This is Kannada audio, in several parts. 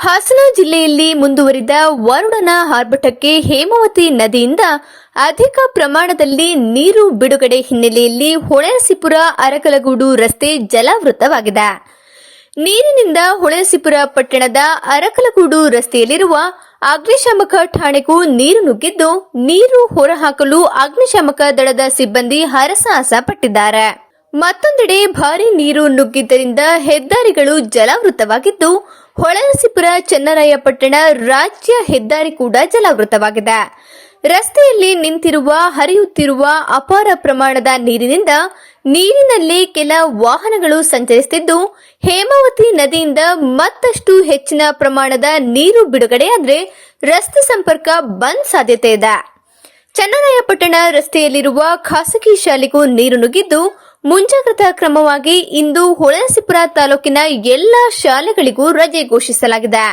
ಹಾಸನ ಜಿಲ್ಲೆಯಲ್ಲಿ ಮುಂದುವರಿದ ವರುಣನ ಆರ್ಭಟಕ್ಕೆ ಹೇಮಾವತಿ ನದಿಯಿಂದ ಅಧಿಕ ಪ್ರಮಾಣದಲ್ಲಿ ನೀರು ಬಿಡುಗಡೆ ಹಿನ್ನೆಲೆಯಲ್ಲಿ ಹೊಳೆನರಸೀಪುರ ಅರಕಲಗೂಡು ರಸ್ತೆ ಜಲಾವೃತವಾಗಿದೆ. ನೀರಿನಿಂದ ಹೊಳೆನರಸೀಪುರ ಪಟ್ಟಣದ ಅರಕಲಗೂಡು ರಸ್ತೆಯಲ್ಲಿರುವ ಅಗ್ನಿಶಾಮಕ ಠಾಣೆಗೂ ನೀರು ನುಗ್ಗಿದ್ದು, ನೀರು ಹೊರಹಾಕಲು ಅಗ್ನಿಶಾಮಕ ದಳದ ಸಿಬ್ಬಂದಿ ಹರಸಾಹಸ ಪಟ್ಟಿದ್ದಾರೆ. ಮತ್ತೊಂದೆಡೆ ಭಾರೀ ನೀರು ನುಗ್ಗಿದ್ದರಿಂದ ಹೆದ್ದಾರಿಗಳು ಜಲಾವೃತವಾಗಿದ್ದು, ಹೊಳೆನರಸೀಪುರ ಚನ್ನರಾಯಪಟ್ಟಣ ರಾಜ್ಯ ಹೆದ್ದಾರಿ ಕೂಡ ಜಲಾವೃತವಾಗಿದೆ. ರಸ್ತೆಯಲ್ಲಿ ನಿಂತಿರುವ ಹರಿಯುತ್ತಿರುವ ಅಪಾರ ಪ್ರಮಾಣದ ನೀರಿನಿಂದ ನೀರಿನಲ್ಲೇ ಕೆಲ ವಾಹನಗಳು ಸಂಚರಿಸುತ್ತಿದ್ದು, ಹೇಮಾವತಿ ನದಿಯಿಂದ ಮತ್ತಷ್ಟು ಹೆಚ್ಚಿನ ಪ್ರಮಾಣದ ನೀರು ಬಿಡುಗಡೆಯಾದರೆ ರಸ್ತೆ ಸಂಪರ್ಕ ಬಂದ್ ಸಾಧ್ಯತೆ ಇದೆ. ಚನ್ನರಾಯಪಟ್ಟಣ ರಸ್ತೆಯಲ್ಲಿರುವ ಖಾಸಗಿ ಶಾಲೆಗೂ ನೀರು ನುಗ್ಗಿದ್ದು, ಮುಂಜಾಗ್ರತಾ ಕ್ರಮವಾಗಿ ಇಂದು ಹೊಳೆನರಸೀಪುರ ತಾಲೂಕಿನ ಎಲ್ಲಾ ಶಾಲೆಗಳಿಗೂ ರಜೆ ಘೋಷಿಸಲಾಗಿದೆ.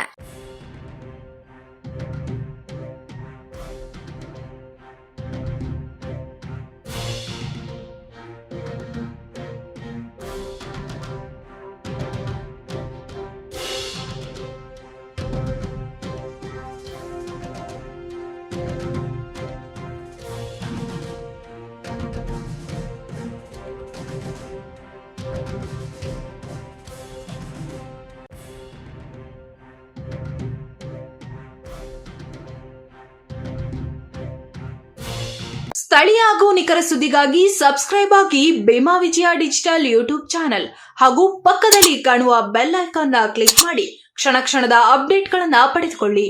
ಸ್ಥಳೀಯ ಹಾಗೂ ನಿಖರ ಸುದ್ದಿಗಾಗಿ ಸಬ್ಸ್ಕ್ರೈಬ್ ಆಗಿ ಬೇಮಾ ವಿಜಯ ಡಿಜಿಟಲ್ ಯೂಟ್ಯೂಬ್ ಚಾನೆಲ್ ಹಾಗೂ ಪಕ್ಕದಲ್ಲಿ ಕಾಣುವ ಬೆಲ್ ಐಕಾನ್ ಕ್ಲಿಕ್ ಮಾಡಿ ಕ್ಷಣ ಕ್ಷಣದ ಅಪ್ಡೇಟ್ಗಳನ್ನು ಪಡೆದುಕೊಳ್ಳಿ.